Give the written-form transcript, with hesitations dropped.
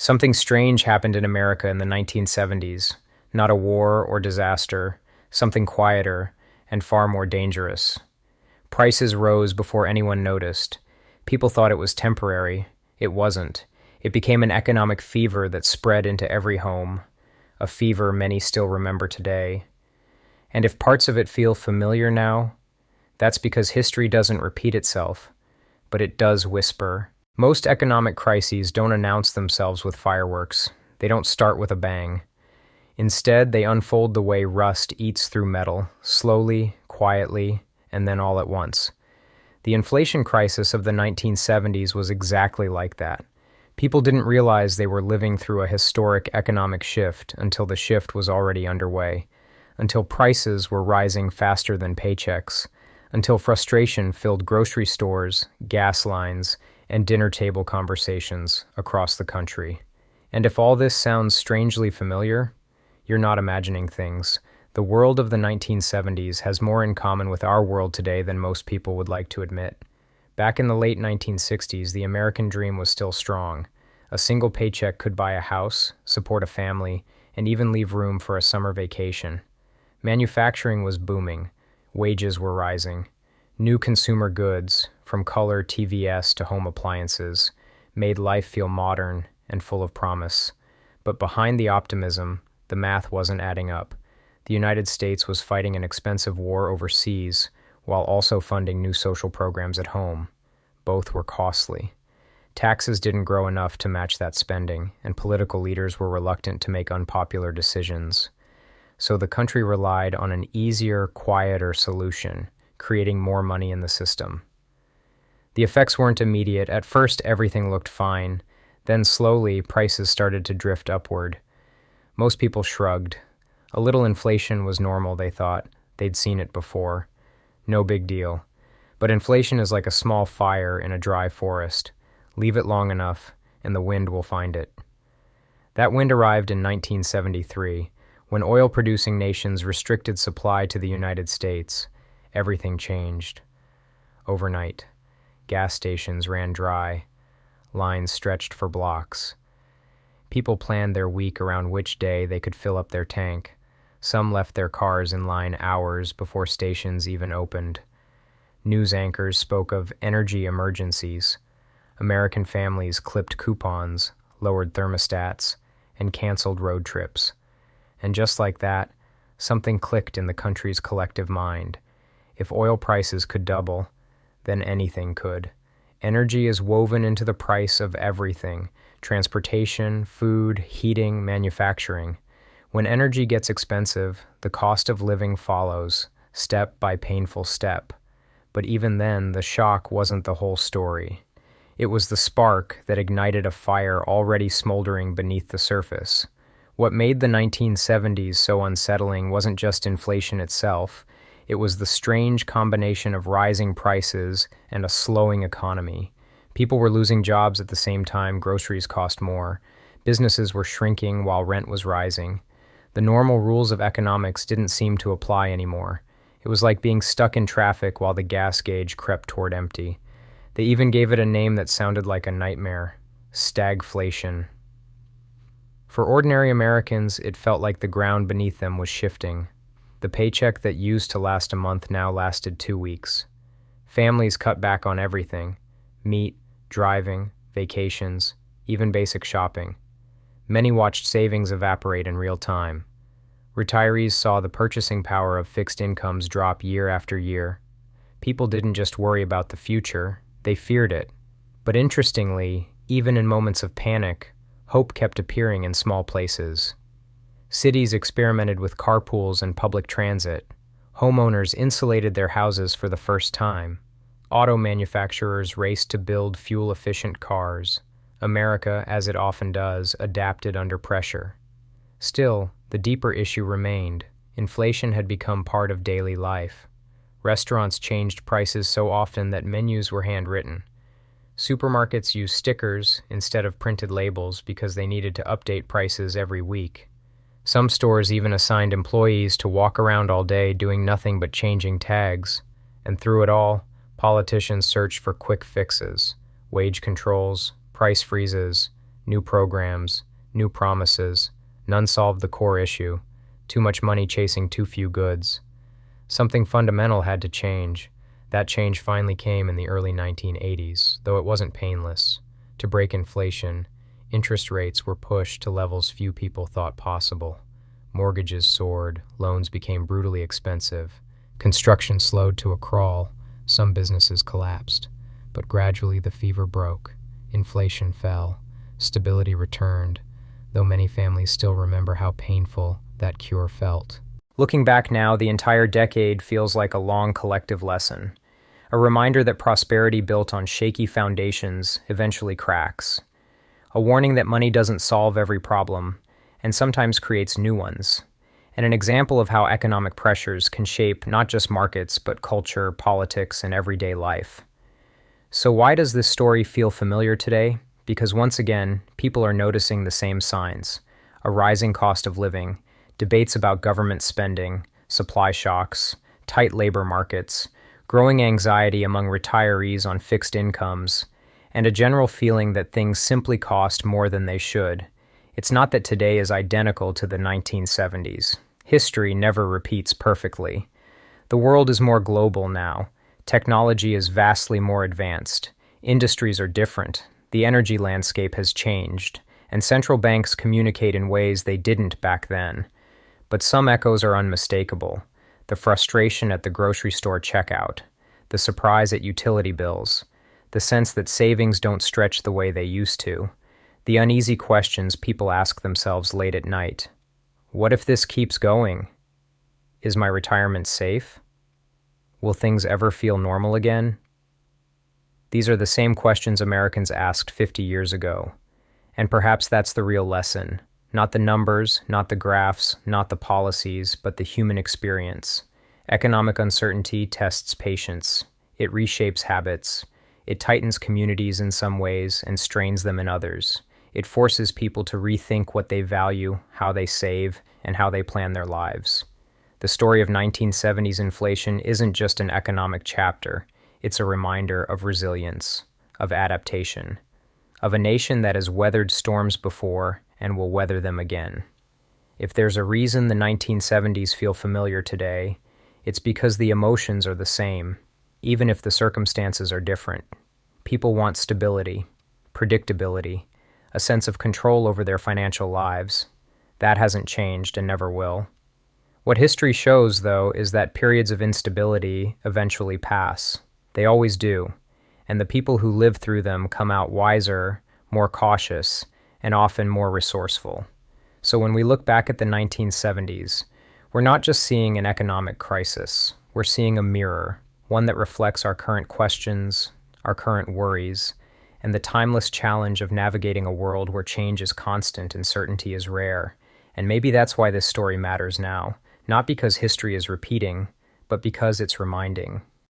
Something strange happened in America in the 1970s. Not a war or disaster, something quieter and far more dangerous. Prices rose before anyone noticed. People thought it was temporary. It wasn't. It became an economic fever that spread into every home, a fever many still remember today. And if parts of it feel familiar now, that's because history doesn't repeat itself, but it does whisper. Most economic crises don't announce themselves with fireworks. They don't start with a bang. Instead, they unfold the way rust eats through metal, slowly, quietly, and then all at once. The inflation crisis of the 1970s was exactly like that. People didn't realize they were living through a historic economic shift until the shift was already underway, until prices were rising faster than paychecks, until frustration filled grocery stores, gas lines, and dinner table conversations across the country. And if all this sounds strangely familiar, you're not imagining things. The world of the 1970s has more in common with our world today than most people would like to admit. Back in the late 1960s, the American dream was still strong. A single paycheck could buy a house, support a family, and even leave room for a summer vacation. Manufacturing was booming. Wages were rising. New consumer goods, from color TVS to home appliances, made life feel modern and full of promise. But behind the optimism, the math wasn't adding up. The United States was fighting an expensive war overseas while also funding new social programs at home. Both were costly. Taxes didn't grow enough to match that spending, and political leaders were reluctant to make unpopular decisions. So the country relied on an easier, quieter solution, creating more money in the system. The effects weren't immediate. At first, everything looked fine. Then slowly, prices started to drift upward. Most people shrugged. A little inflation was normal, they thought. They'd seen it before. No big deal. But inflation is like a small fire in a dry forest. Leave it long enough, and the wind will find it. That wind arrived in 1973, when oil-producing nations restricted supply to the United States. Everything changed. Overnight, gas stations ran dry. Lines stretched for blocks. People planned their week around which day they could fill up their tank. Some left their cars in line hours before stations even opened. News anchors spoke of energy emergencies. American families clipped coupons, lowered thermostats, and canceled road trips. And just like that, something clicked in the country's collective mind. If oil prices could double, then anything could. Energy is woven into the price of everything: transportation, food, heating, manufacturing. When energy gets expensive, the cost of living follows, step by painful step. But even then, the shock wasn't the whole story. It was the spark that ignited a fire already smoldering beneath the surface. What made the 1970s so unsettling wasn't just inflation itself. It was the strange combination of rising prices and a slowing economy. People were losing jobs at the same time groceries cost more. Businesses were shrinking while rent was rising. The normal rules of economics didn't seem to apply anymore. It was like being stuck in traffic while the gas gauge crept toward empty. They even gave it a name that sounded like a nightmare: stagflation. For ordinary Americans, it felt like the ground beneath them was shifting. The paycheck that used to last a month now lasted 2 weeks. Families cut back on everything: meat, driving, vacations, even basic shopping. Many watched savings evaporate in real time. Retirees saw the purchasing power of fixed incomes drop year after year. People didn't just worry about the future, they feared it. But interestingly, even in moments of panic, hope kept appearing in small places. Cities experimented with carpools and public transit. Homeowners insulated their houses for the first time. Auto manufacturers raced to build fuel-efficient cars. America, as it often does, adapted under pressure. Still, the deeper issue remained. Inflation had become part of daily life. Restaurants changed prices so often that menus were handwritten. Supermarkets used stickers instead of printed labels because they needed to update prices every week. Some stores even assigned employees to walk around all day doing nothing but changing tags. And through it all, politicians searched for quick fixes: wage controls, price freezes, New programs, new promises, none solved the core issue, too much money chasing too few goods. Something fundamental had to change. That change finally came in the early 1980s, though it wasn't painless. To break inflation, interest rates were pushed to levels few people thought possible. Mortgages soared, loans became brutally expensive, construction slowed to a crawl, some businesses collapsed. But gradually the fever broke, inflation fell, stability returned, though many families still remember how painful that cure felt. Looking back now, the entire decade feels like a long collective lesson, a reminder that prosperity built on shaky foundations eventually cracks, a warning that money doesn't solve every problem, and sometimes creates new ones, and an example of how economic pressures can shape not just markets, but culture, politics, and everyday life. So why does this story feel familiar today? Because once again, people are noticing the same signs: a rising cost of living, debates about government spending, supply shocks, tight labor markets, growing anxiety among retirees on fixed incomes, and a general feeling that things simply cost more than they should. It's not that today is identical to the 1970s. History never repeats perfectly. The world is more global now. Technology is vastly more advanced. Industries are different. The energy landscape has changed, and central banks communicate in ways they didn't back then. But some echoes are unmistakable: the frustration at the grocery store checkout, the surprise at utility bills, the sense that savings don't stretch the way they used to, the uneasy questions people ask themselves late at night. What if this keeps going? Is my retirement safe? Will things ever feel normal again? These are the same questions Americans asked 50 years ago. And perhaps that's the real lesson. Not the numbers, not the graphs, not the policies, but the human experience. Economic uncertainty tests patience. It reshapes habits. It tightens communities in some ways and strains them in others. It forces people to rethink what they value, how they save, and how they plan their lives. The story of 1970s inflation isn't just an economic chapter. It's a reminder of resilience, of adaptation, of a nation that has weathered storms before and will weather them again. If there's a reason the 1970s feel familiar today, it's because the emotions are the same, even if the circumstances are different. People want stability, predictability, a sense of control over their financial lives. That hasn't changed and never will. What history shows, though, is that periods of instability eventually pass. They always do, and the people who live through them come out wiser, more cautious, and often more resourceful. So when we look back at the 1970s, we're not just seeing an economic crisis. We're seeing a mirror, one that reflects our current questions, our current worries, and the timeless challenge of navigating a world where change is constant and certainty is rare. And maybe that's why this story matters now, not because history is repeating, but because it's reminding.